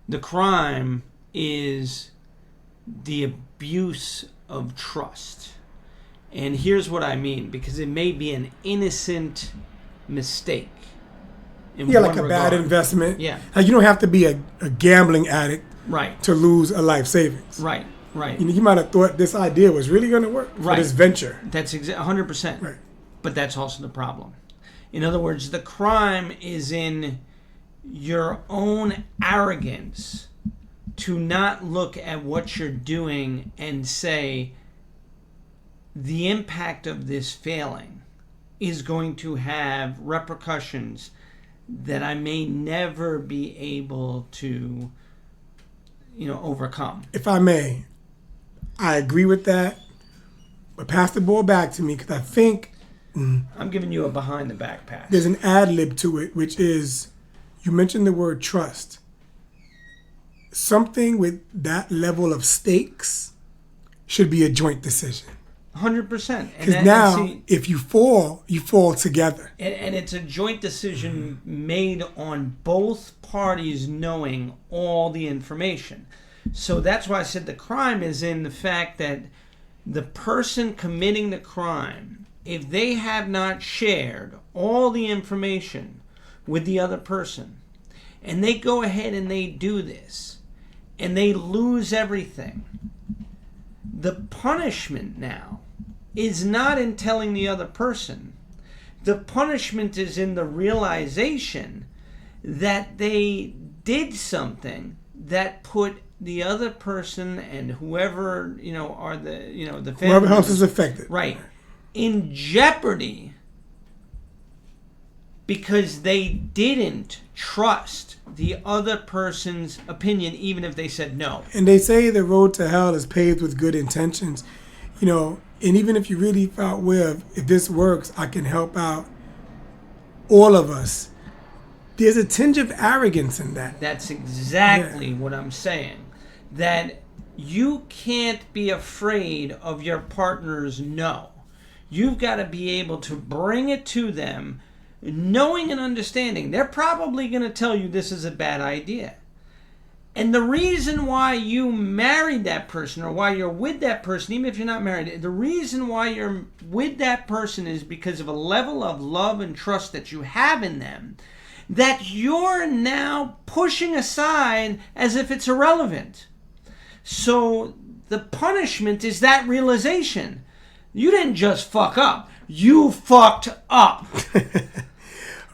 The crime is the abuse of trust. And here's what I mean, because it may be an innocent mistake. Like a bad investment. Yeah. Like you don't have to be a gambling addict right. to lose a life savings. Right, right. You might have thought this idea was really going to work for this venture. That's 100%. Right. But that's also the problem. In other words, the crime is in your own arrogance to not look at what you're doing and say, the impact of this failing is going to have repercussions that I may never be able to, overcome. If I may, I agree with that, but pass the ball back to me because I think I'm giving you a behind the back pass. There's an ad lib to it, which is, you mentioned the word trust. Something with that level of stakes should be a joint decision. 100%. Because now, if you fall together. And it's a joint decision made on both parties knowing all the information. So that's why I said the crime is in the fact that the person committing the crime, if they have not shared all the information with the other person, and they go ahead and they do this, and they lose everything, the punishment now is not in telling the other person. The punishment is in the realization that they did something that put the other person and whoever, are the family, whoever else is affected. Right. In jeopardy because they didn't trust the other person's opinion, even if they said no. And they say the road to hell is paved with good intentions. And even if you really felt, well, if this works, I can help out all of us. There's a tinge of arrogance in that. That's exactly what I'm saying. That you can't be afraid of your partner's no. You've got to be able to bring it to them, knowing and understanding. They're probably going to tell you this is a bad idea. And the reason why you married that person or why you're with that person, even if you're not married, the reason why you're with that person is because of a level of love and trust that you have in them that you're now pushing aside as if it's irrelevant. So the punishment is that realization. You didn't just fuck up. You fucked up.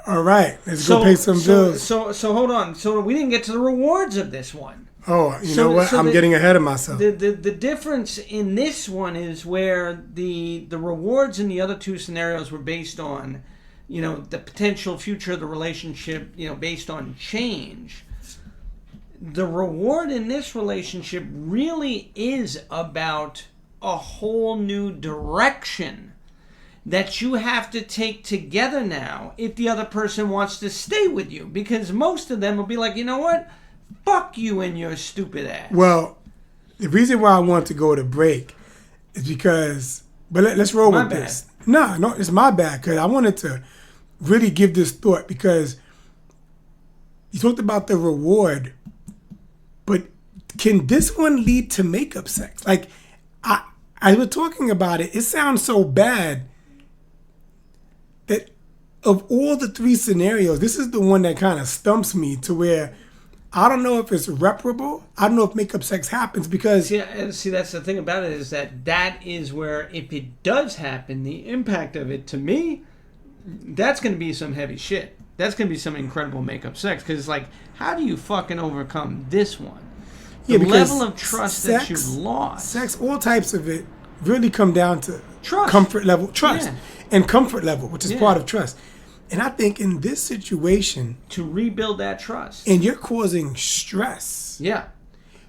All right, let's go pay some bills. So hold on. So we didn't get to the rewards of this one. Oh, you know what? I'm getting ahead of myself. The difference in this one is where the rewards in the other two scenarios were based on, the potential future of the relationship, based on change. The reward in this relationship really is about a whole new direction that you have to take together now if the other person wants to stay with you. Because most of them will be like, you know what? Fuck you and your stupid ass. Well, the reason why I want to go to break is because... But let's roll with this. No, it's my bad, because I wanted to really give this thought, because you talked about the reward, but can this one lead to makeup sex? Like, I was talking about it. It sounds so bad that of all the three scenarios, this is the one that kind of stumps me to where I don't know if it's reparable. I don't know if makeup sex happens because... See, that's the thing about it, is that is where, if it does happen, the impact of it, to me, that's going to be some heavy shit. That's going to be some incredible makeup sex. Because it's like, how do you fucking overcome this one? The level of trust that you've lost. Sex, all types of it, really come down to trust. Comfort level. Trust. And comfort level, which is part of trust. And I think in this situation... To rebuild that trust. And you're causing stress. Yeah.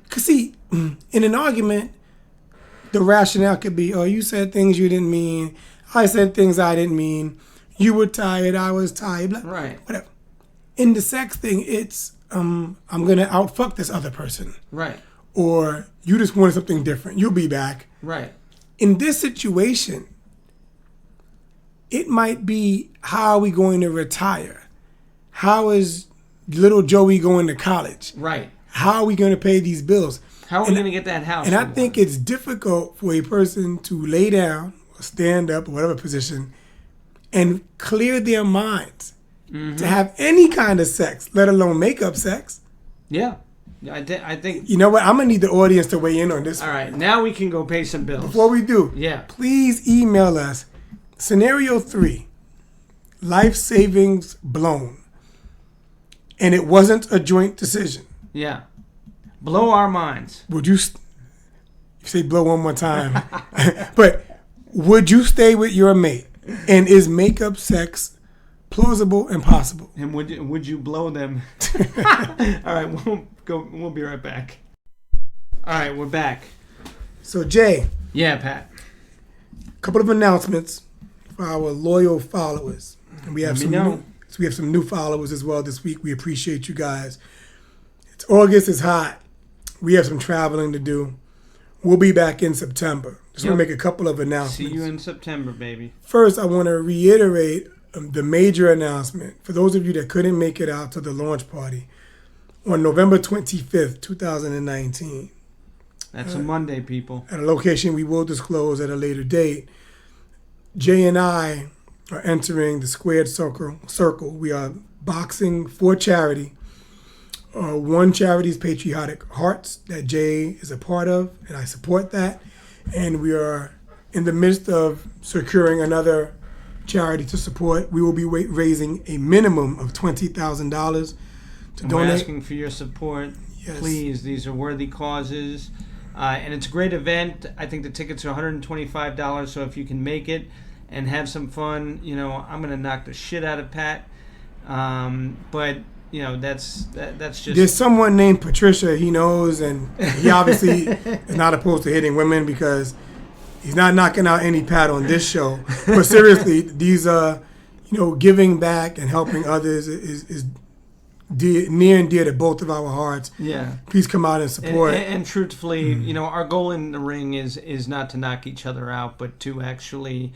Because see, in an argument, the rationale could be, oh, you said things you didn't mean. I said things I didn't mean. You were tired. I was tired. Blah, right. Whatever. In the sex thing, it's, I'm going to outfuck this other person. Right. Or you just wanted something different. You'll be back. Right. In this situation... It might be, how are we going to retire? How is little Joey going to college? Right. How are we going to pay these bills? How are we going to get that house? And I think it's difficult for a person to lay down or stand up or whatever position and clear their minds to have any kind of sex, let alone makeup sex. Yeah. I think... You know what? I'm going to need the audience to weigh in on this. All right. Now we can go pay some bills. Before we do, please email us. Scenario 3, life savings blown. And it wasn't a joint decision. Yeah. Blow our minds. Would you say blow one more time? But would you stay with your mate? And is makeup sex plausible and possible? And would you blow them? All right, we'll be right back. All right, we're back. So Jay. Yeah, Pat. A couple of announcements for our loyal followers. And we have some new followers as well this week. We appreciate you guys. It's August, it's hot. We have some traveling to do. We'll be back in September. Just want to make a couple of announcements. See you in September, baby. First, I want to reiterate the major announcement. For those of you that couldn't make it out to the launch party, on November 25th, 2019. That's a Monday, people. At a location we will disclose at a later date. Jay and I are entering the squared circle. We are boxing for charity. One charity is Patriotic Hearts that Jay is a part of, and I support that. And we are in the midst of securing another charity to support. We will be raising a minimum of $20,000 to donate. We're asking for your support. Yes. Please, these are worthy causes. And it's a great event. I think the tickets are $125, so if you can make it and have some fun, I'm going to knock the shit out of Pat. But, that's just... There's someone named Patricia he knows, and he obviously is not opposed to hitting women because he's not knocking out any Pat on this show. But seriously, these, giving back and helping others is near and dear to both of our hearts. Yeah. Please come out and support. And truthfully, our goal in the ring is not to knock each other out, but to actually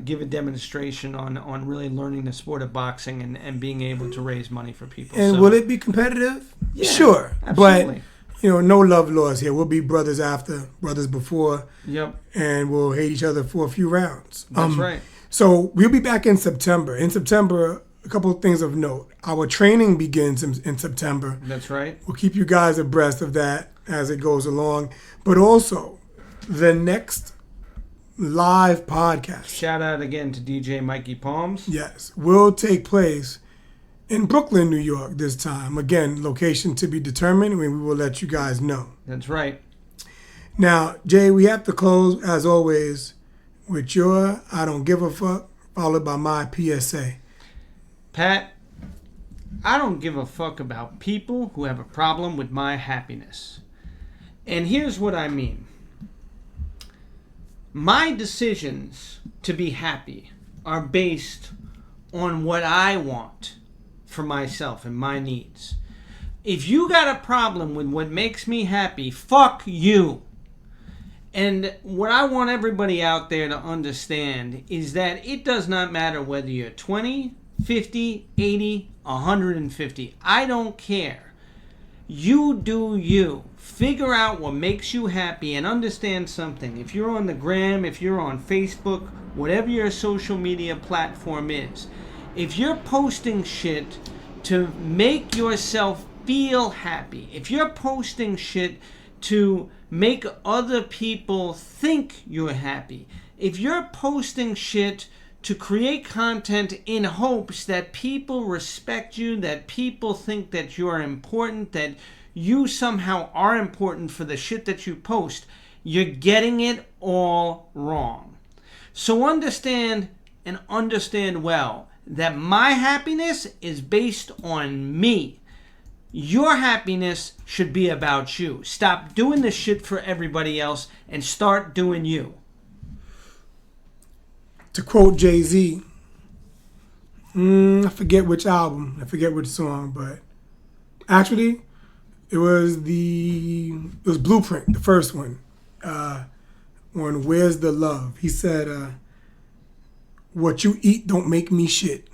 give a demonstration on really learning the sport of boxing and being able to raise money for people. And will it be competitive? Yeah, sure. Absolutely. But, no love lost here. We'll be brothers after, brothers before. Yep. And we'll hate each other for a few rounds. That's right. So we'll be back in September. In September, a couple of things of note. Our training begins in September. That's right. We'll keep you guys abreast of that. as it goes along. But also, the next live podcast, shout out again to DJ Mikey Palms. yes, will take place in Brooklyn, New York this time. Again, location to be determined, and we will let you guys know. That's right. Now, Jay, we have to close, as always, with your I don't give a fuck, followed by my PSA. Pat, I don't give a fuck about people who have a problem with my happiness. And here's what I mean. My decisions to be happy are based on what I want for myself and my needs. If you got a problem with what makes me happy, fuck you. And what I want everybody out there to understand is that it does not matter whether you're 20, 50, 80, 150. I don't care. You do you. Figure out what makes you happy and understand something. If you're on the gram, if you're on Facebook, whatever your social media platform is, if you're posting shit to make yourself feel happy, if you're posting shit to make other people think you're happy, if you're posting shit to create content in hopes that people respect you, that people think that you're important, that you somehow are important for the shit that you post, you're getting it all wrong. So understand and understand well that my happiness is based on me. Your happiness should be about you. Stop doing this shit for everybody else and start doing you. To quote Jay-Z, I forget which album, I forget which song, but actually it was Blueprint, the first one, on Where's the Love. He said, what you eat don't make me shit.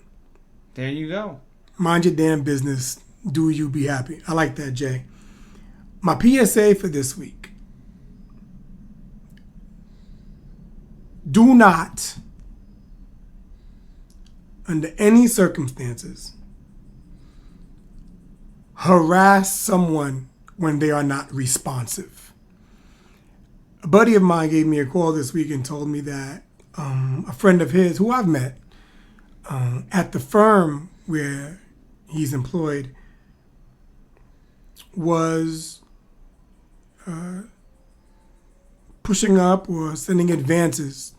There you go. Mind your damn business. Do you be happy? I like that, Jay. My PSA for this week. Do not, under any circumstances, harass someone when they are not responsive. A buddy of mine gave me a call this week and told me that a friend of his, who I've met, at the firm where he's employed, was pushing up or sending advances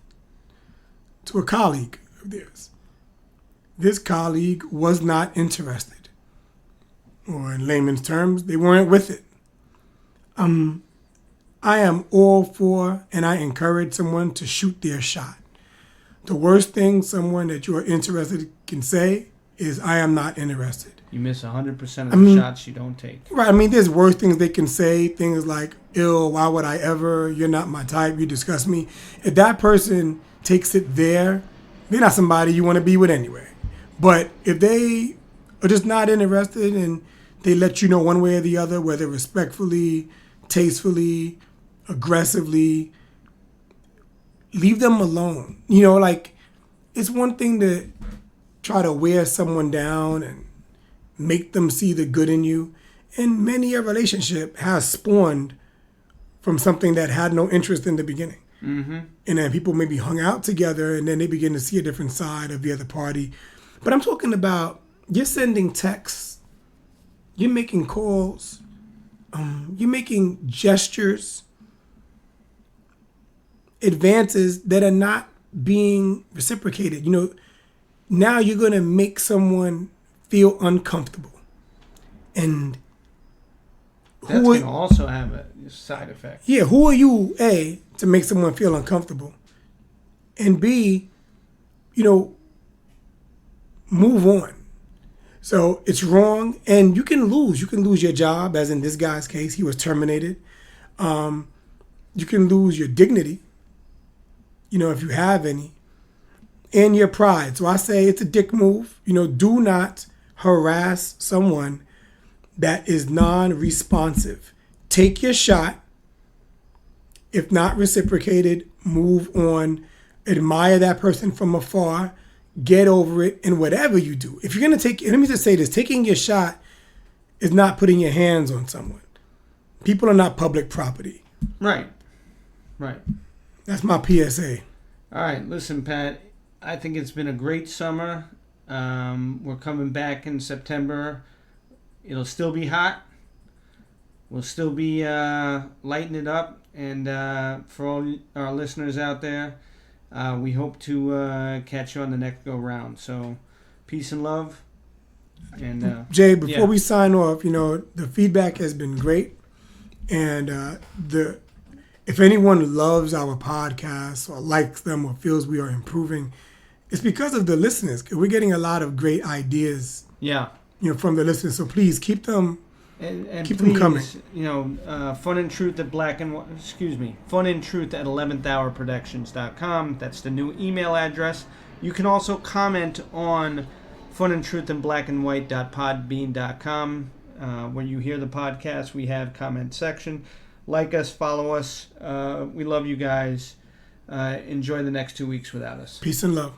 to a colleague of theirs. This colleague was not interested, or in layman's terms, they weren't with it. I am all for, and I encourage someone to shoot their shot. The worst thing someone that you are interested can say is, I am not interested. You miss 100% of the shots you don't take. Right. I mean, there's worse things they can say. Things like, ill, why would I ever? You're not my type. You disgust me. If that person takes it there, they're not somebody you want to be with anyway. But if they are just not interested and they let you know one way or the other, whether respectfully, tastefully, aggressively, leave them alone. You know, like, it's one thing to try to wear someone down and make them see the good in you. And many a relationship has spawned from something that had no interest in the beginning. Mm-hmm. And then people maybe hung out together and then they begin to see a different side of the other party. But I'm talking about, you're sending texts, you're making calls, you're making gestures, advances that are not being reciprocated. You know, now you're going to make someone feel uncomfortable. And that's going to also have a side effect. Yeah, who are you, A, to make someone feel uncomfortable? And B, you know, move on. So it's wrong, and you can lose. You can lose your job, as in this guy's case, he was terminated. You can lose your dignity, you know, if you have any, and your pride. So I say it's a dick move. You know, do not harass someone that is non-responsive. Take your shot. If not reciprocated, move on. Admire that person from afar. Get over it. And whatever you do, if you're going to take, let me just say this, taking your shot is not putting your hands on someone. People are not public property. Right. That's my PSA. All right, listen, Pat. I think it's been a great summer. We're coming back in September. It'll still be hot. We'll still be lighting it up. And for all our listeners out there, we hope to catch you on the next go round. So, peace and love. And Jay, before we sign off, the feedback has been great. And if anyone loves our podcasts or likes them or feels we are improving, it's because of the listeners. We're getting a lot of great ideas. Yeah. From the listeners. So please keep them. And keep please, them coming. Fun and Truth at Fun and Truth at 11thHourProductions.com. That's the new email address. You can also comment on Fun and Truth in blackandwhite.podbean.com. When you hear the podcast, we have comment section. Like us, follow us. We love you guys. Enjoy the next 2 weeks without us. Peace and love.